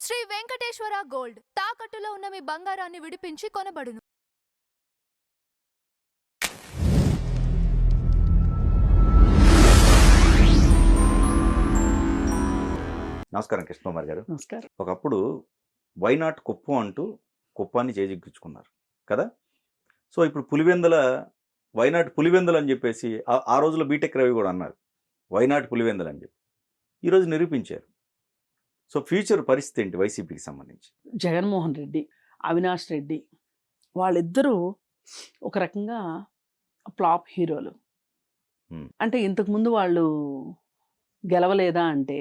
Shri Venkateswara gold తాకట్టులో ఉన్న మీ బంగారాన్ని విడిపించి కొనబడును. నమస్కారం కృష్ణకుమార్ గారు. నమస్కారం. ఒకప్పుడు వైనాట్ కుప్పం అంటూ కుప్పాన్ని చేజిక్కించుకున్నారు కదా. సో ఇప్పుడు పులివెందుల వైనాట్ పులివెందులు అని చెప్పేసి ఆ రోజుల్లో బీటెక్ రవి కూడా అన్నారు వైనాట్ పులివెందులు అని చెప్పి. ఈరోజు నిరూపించారు. సో ఫ్యూచర్ పరిస్థితి ఏంటి వైసీపీకి సంబంధించి? జగన్మోహన్ రెడ్డి, అవినాష్ రెడ్డి వాళ్ళిద్దరూ ఒక రకంగా ఫ్లాప్ హీరోలు. అంటే ఇంతకుముందు వాళ్ళు గెలవలేదా అంటే,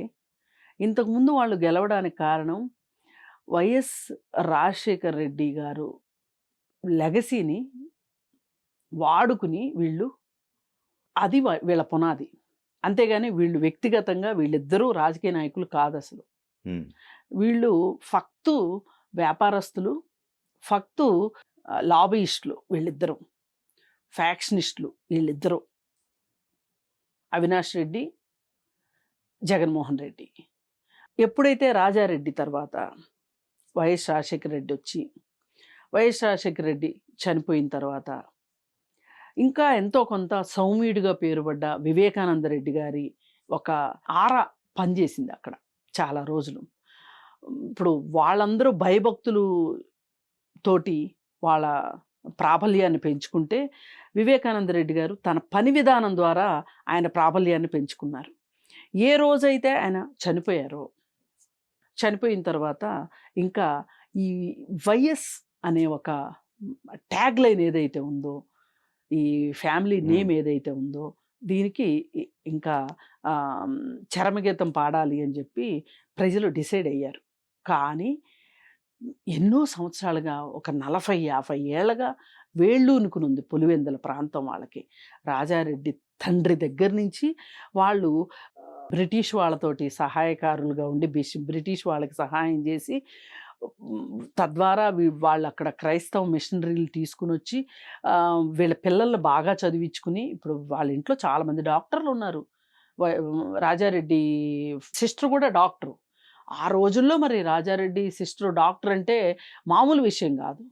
ఇంతకుముందు వాళ్ళు గెలవడానికి కారణం వైఎస్ రాజశేఖర్ రెడ్డి గారు లెగసీని వాడుకుని వీళ్ళు, అది వీళ్ళ పునాది. అంతేగాని వీళ్ళు వ్యక్తిగతంగా వీళ్ళిద్దరూ రాజకీయ నాయకులు కాదు అసలు. వీళ్ళు ఫక్తు వ్యాపారస్తులు, ఫక్తు లాబీయిస్టులు, వీళ్ళిద్దరూ ఫ్యాక్షనిస్టులు వీళ్ళిద్దరూ, అవినాష్ రెడ్డి, జగన్మోహన్ రెడ్డి. ఎప్పుడైతే రాజారెడ్డి తర్వాత వైఎస్ రాజశేఖర రెడ్డి వచ్చి, వైఎస్ రాజశేఖర రెడ్డి చనిపోయిన తర్వాత ఇంకా ఎంతో కొంత సౌమ్యుడిగా పేరుపడ్డ వివేకానంద రెడ్డి గారి ఒక ఆరా పనిచేసింది అక్కడ చాలా రోజులు. ఇప్పుడు వాళ్ళందరూ భయభక్తులు తోటి వాళ్ళ ప్రాబల్యాన్ని పెంచుకుంటే, వివేకానంద రెడ్డి గారు తన పని విధానం ద్వారా ఆయన ప్రాబల్యాన్ని పెంచుకున్నారు. ఏ రోజైతే ఆయన చనిపోయారో, చనిపోయిన తర్వాత ఇంకా ఈ వైఎస్ అనే ఒక ట్యాగ్ లైన్ ఏదైతే ఉందో, ఈ ఫ్యామిలీ నేమ్ ఏదైతే ఉందో, దీనికి ఇంకా చరమగీతం పాడాలి అని చెప్పి ప్రజలు డిసైడ్ అయ్యారు. కానీ ఎన్నో సంవత్సరాలుగా, ఒక 40-50 ఏళ్ళగా వేళ్ళూనుకునుంది పులివెందుల ప్రాంతం వాళ్ళకి. రాజారెడ్డి తండ్రి దగ్గర నుంచి వాళ్ళు బ్రిటిష్ వాళ్ళతోటి సహాయకారులుగా ఉండి బ్రిటిష్ వాళ్ళకి సహాయం చేసి, తద్వారా వాళ్ళు అక్కడ క్రైస్తవ మిషనరీలు తీసుకుని వచ్చి వీళ్ళ పిల్లల్ని బాగా చదివించుకుని, ఇప్పుడు వాళ్ళ ఇంట్లో చాలామంది డాక్టర్లు ఉన్నారు. రాజారెడ్డి సిస్టర్ కూడా డాక్టరు. ఆ రోజుల్లో మరి రాజారెడ్డి సిస్టర్ డాక్టర్ అంటే మామూలు విషయం కాదు.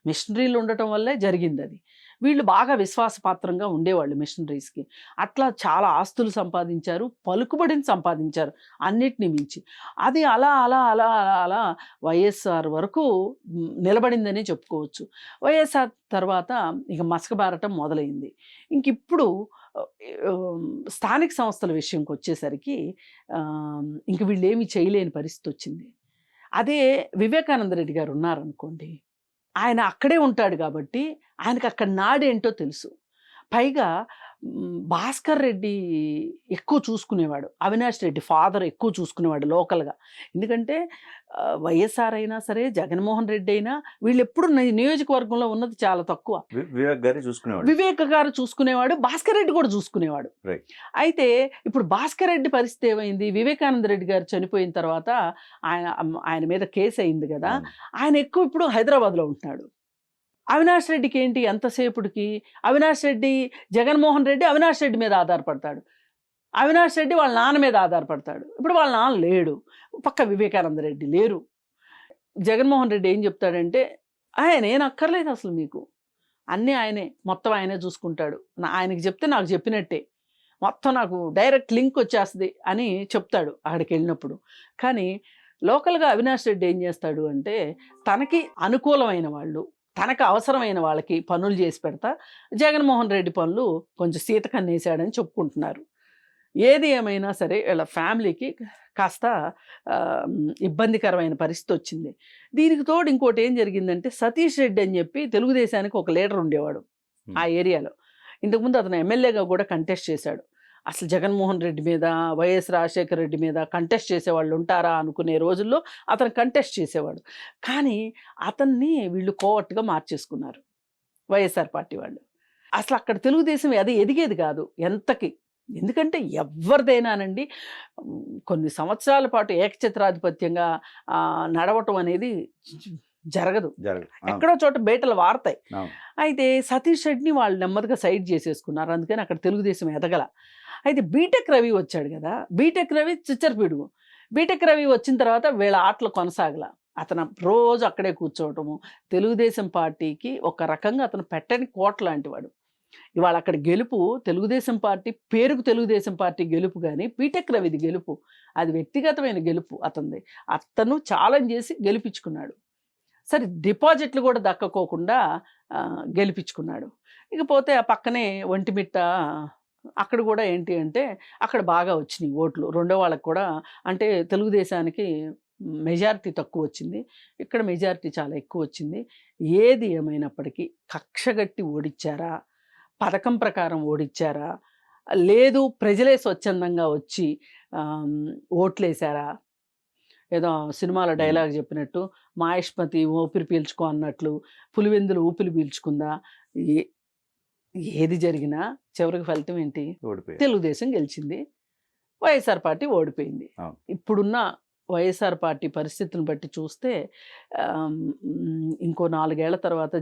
మిషనరీలు ఉండటం వల్లే జరిగింది అది. వీళ్ళు బాగా విశ్వాసపాత్రంగా ఉండేవాళ్ళు మిషనరీస్కి. అట్లా చాలా ఆస్తులు సంపాదించారు, పలుకుబడిని సంపాదించారు అన్నిటిని మించి. అది అలా అలా అలా అలా అలా వైఎస్ఆర్ వరకు నిలబడిందని చెప్పుకోవచ్చు. వైఎస్ఆర్ తర్వాత ఇక మసకబారటం మొదలైంది. ఇప్పుడు స్థానిక సంస్థల విషయంకి వచ్చేసరికి ఇంక వీళ్ళు ఏమీ చేయలేని పరిస్థితి వచ్చింది. అదే వివేకానంద రెడ్డి గారు ఉన్నారనుకోండి, ఆయన అక్కడే ఉంటాడు కాబట్టి ఆయనకు అక్కడ నాడేంటో తెలుసు. పైగా భాస్కర్ రెడ్డి ఎక్కువ చూసుకునేవాడు, అవినాష్ రెడ్డి ఫాదర్ ఎక్కువ చూసుకునేవాడు లోకల్గా. ఎందుకంటే వైఎస్ఆర్ అయినా సరే, జగన్మోహన్ రెడ్డి అయినా, వీళ్ళు ఎప్పుడు నియోజకవర్గంలో ఉన్నది చాలా తక్కువ. వివేక్ గారు చూసుకునేవాడు, భాస్కర్ రెడ్డి కూడా చూసుకునేవాడు. అయితే ఇప్పుడు భాస్కర్ రెడ్డి పరిస్థితి ఏమైంది? వివేకానంద రెడ్డి గారు చనిపోయిన తర్వాత ఆయన మీద కేసు అయింది కదా, ఆయన ఎక్కువ ఇప్పుడు హైదరాబాద్లో ఉంటున్నాడు. అవినాష్ రెడ్డికి ఏంటి ఎంతసేపుడికి? అవినాష్ రెడ్డి, జగన్మోహన్ రెడ్డి అవినాష్ రెడ్డి మీద ఆధారపడతాడు, అవినాష్ రెడ్డి వాళ్ళ నాన్న మీద ఆధారపడతాడు. ఇప్పుడు వాళ్ళ నాన్న లేడు, పక్క వివేకానంద రెడ్డి లేరు. జగన్మోహన్ రెడ్డి ఏం చెప్తాడంటే, నేను అక్కర్లేదు అసలు, మీకు అన్నీ ఆయనే, మొత్తం ఆయనే చూసుకుంటాడు, ఆయనకి చెప్తే నాకు చెప్పినట్టే, మొత్తం నాకు డైరెక్ట్ లింక్ వచ్చేస్తుంది అని చెప్తాడు అక్కడికి వెళ్ళినప్పుడు. కానీ లోకల్గా అవినాష్ రెడ్డి ఏం చేస్తాడు అంటే, తనకి అనుకూలమైన వాళ్ళు, తనకు అవసరమైన వాళ్ళకి పనులు చేసి పెడతా, జగన్మోహన్ రెడ్డి పనులు కొంచెం సీతకన్నేసాడని చెప్పుకుంటున్నారు. ఏది ఏమైనా సరే వీళ్ళ ఫ్యామిలీకి కాస్త ఇబ్బందికరమైన పరిస్థితి వచ్చింది. దీనికి తోడు ఇంకోటి ఏం జరిగిందంటే, సతీష్ రెడ్డి అని చెప్పి తెలుగుదేశానికి ఒక లీడర్ ఉండేవాడు ఆ ఏరియాలో. ఇంతకుముందు అతను ఎమ్మెల్యేగా కూడా కంటెస్ట్ చేశాడు. అసలు జగన్మోహన్ రెడ్డి మీద, వైఎస్ రాజశేఖర రెడ్డి మీద కంటెస్ట్ చేసేవాళ్ళు ఉంటారా అనుకునే రోజుల్లో అతను కంటెస్ట్ చేసేవాడు. కానీ అతన్ని వీళ్ళు కోవర్ట్గా మార్చేసుకున్నారు వైఎస్ఆర్ పార్టీ వాళ్ళు. అసలు అక్కడ తెలుగుదేశం అది ఎదిగేది కాదు ఎంతకి. ఎందుకంటే ఎవరిదైనానండి కొన్ని సంవత్సరాల పాటు ఏకఛత్రాధిపత్యంగా నడవటం అనేది జరగదు, ఎక్కడో చోట బేటలు వారతాయి. అయితే సతీష్ రెడ్డిని వాళ్ళు నెమ్మదిగా సైడ్ చేసేసుకున్నారు, అందుకని అక్కడ తెలుగుదేశం ఎదగల. అయితే బీటెక్ రవి వచ్చాడు కదా, బీటెక్ రవి చిచ్చరపిడుగు. బీటెక్ రవి వచ్చిన తర్వాత వీళ్ళ ఆటలు కొనసాగల. అతను రోజు అక్కడే కూర్చోవటము. తెలుగుదేశం పార్టీకి ఒక రకంగా అతను పెట్టని కోట లాంటివాడు. ఇవాళ అక్కడ గెలుపు తెలుగుదేశం పార్టీ పేరుకు తెలుగుదేశం పార్టీ గెలుపు కానీ బీటెక్ రవిది గెలుపు. అది వ్యక్తిగతమైన గెలుపు అతనిది. అతను ఛాలెంజ్ చేసి గెలిపించుకున్నాడు. సరే డిపాజిట్లు కూడా దక్కకోకుండా గెలిపించుకున్నాడు. ఇకపోతే ఆ పక్కనే ఒంటిమిట్ట, అక్కడ కూడా ఏంటి అంటే అక్కడ బాగా వచ్చినాయి ఓట్లు. రెండో వాళ్ళకి కూడా అంటే తెలుగుదేశానికి మెజారిటీ తక్కువ వచ్చింది, ఇక్కడ మెజారిటీ చాలా ఎక్కువ వచ్చింది. ఏది ఏమైనప్పటికీ కక్షగట్టి ఓడిచ్చారా, పథకం ప్రకారం ఓడిచ్చారా, లేదు ప్రజలే స్వచ్ఛందంగా వచ్చి ఓట్లేశారా, ఏదో సినిమాలో డైలాగ్ చెప్పినట్టు మాయిష్మతి ఊపిరి పీల్చుకో అన్నట్లు పులివెందులు ఊపిరి పీల్చుకుందా, ఏది జరిగినా చివరికి ఫలితం ఏంటి? ఓడిపోయారు. తెలుగుదేశం గెలిచింది, వైఎస్ఆర్ పార్టీ ఓడిపోయింది. ఇప్పుడున్న వైఎస్ఆర్ పార్టీ పరిస్థితులను బట్టి చూస్తే ఇంకో 4 ఏళ్ల తర్వాత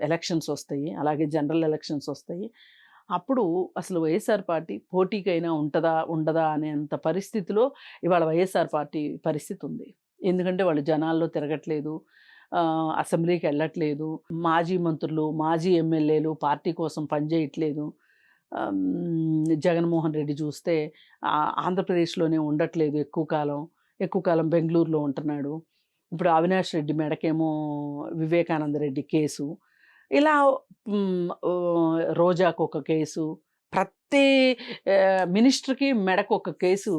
ఎలక్షన్స్ వస్తాయి, అలాగే జనరల్ ఎలక్షన్స్ వస్తాయి. అప్పుడు అసలు వైఎస్ఆర్ పార్టీ పోటీకైనా ఉంటుందా ఉండదా అనేంత పరిస్థితిలో ఇవాళ వైఎస్ఆర్ పార్టీ పరిస్థితి ఉంది. ఎందుకంటే వాళ్ళు జనాల్లో తిరగట్లేదు, అసెంబ్లీకి వెళ్ళట్లేదు, మాజీ మంత్రులు మాజీ ఎమ్మెల్యేలు పార్టీ కోసం పనిచేయట్లేదు. జగన్మోహన్ రెడ్డి చూస్తే ఆంధ్రప్రదేశ్లోనే ఉండట్లేదు, ఎక్కువ కాలం బెంగళూరులో ఉంటున్నాడు. ఇప్పుడు అవినాష్ రెడ్డి మెడకేమో వివేకానంద రెడ్డి కేసు, ఇలా రోజాకు ఒక కేసు, ప్రతి మినిస్టర్కి మెడకు ఒక కేసు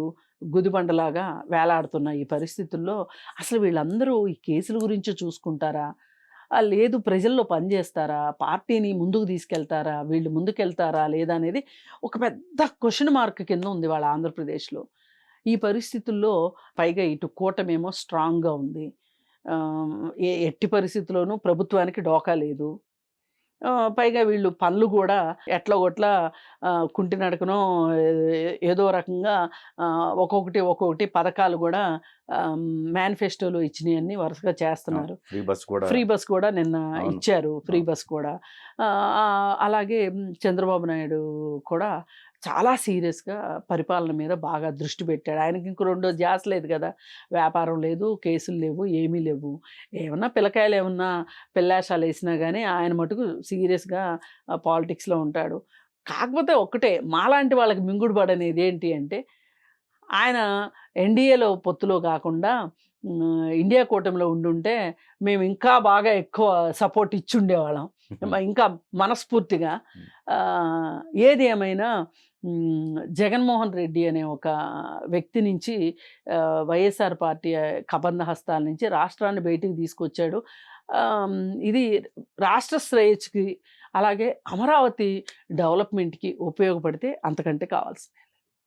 గుదిబండలాగా వేలాడుతున్న ఈ పరిస్థితుల్లో అసలు వీళ్ళందరూ ఈ కేసుల గురించి చూసుకుంటారా, లేదు ప్రజల్లో పనిచేస్తారా, పార్టీని ముందుకు తీసుకెళ్తారా, వీళ్ళు ముందుకెళ్తారా లేదా అనేది ఒక పెద్ద క్వశ్చన్ మార్క్ కింద ఉంది వాళ్ళ ఆంధ్రప్రదేశ్లో. ఈ పరిస్థితుల్లో పైగా ఇటు కూటమేమో స్ట్రాంగ్గా ఉంది, ఎట్టి పరిస్థితుల్లోనూ ప్రభుత్వానికి డోకా లేదు. పైగా వీళ్ళు పనులు కూడా ఎట్లా కుంటి నడకనో ఏదో రకంగా ఒక్కొక్కటి పథకాలు కూడా మేనిఫెస్టోలో ఇచ్చినవన్నీ వరుసగా చేస్తున్నారు. ఫ్రీ బస్ కూడా నిన్న ఇచ్చారు, ఫ్రీ బస్ కూడా. అలాగే చంద్రబాబు నాయుడు కూడా చాలా సీరియస్గా పరిపాలన మీద బాగా దృష్టి పెట్టాడు. ఆయనకి ఇంకో రెండో ధ్యాస లేదు కదా, వ్యాపారం లేదు, కేసులు లేవు, ఏమీ లేవు. ఏమన్నా పిల్లకాయలు ఏమన్నా పిల్లాశాలు వేసినా కానీ ఆయన మటుకు సీరియస్గా పాలిటిక్స్లో ఉంటాడు. కాకపోతే ఒక్కటే మాలాంటి వాళ్ళకి మింగుడు పడనేది ఏంటి అంటే, ఆయన ఎన్డీఏలో పొత్తులో కాకుండా ఇండియా కూటమిలో ఉండుంటే మేము ఇంకా బాగా ఎక్కువ సపోర్ట్ ఇచ్చుండేవాళ్ళం, ఇంకా మనస్ఫూర్తిగా. ఏది ఏమైనా జగన్మోహన్ రెడ్డి అనే ఒక వ్యక్తి నుంచి వైఎస్ఆర్ పార్టీ కబంధ హస్తాల నుంచి రాష్ట్రాన్ని బయటికి తీసుకొచ్చాడు. ఇది రాష్ట్ర శ్రేయస్కి అలాగే అమరావతి డెవలప్మెంట్కి ఉపయోగపడితే అంతకంటే కావాల్సింది.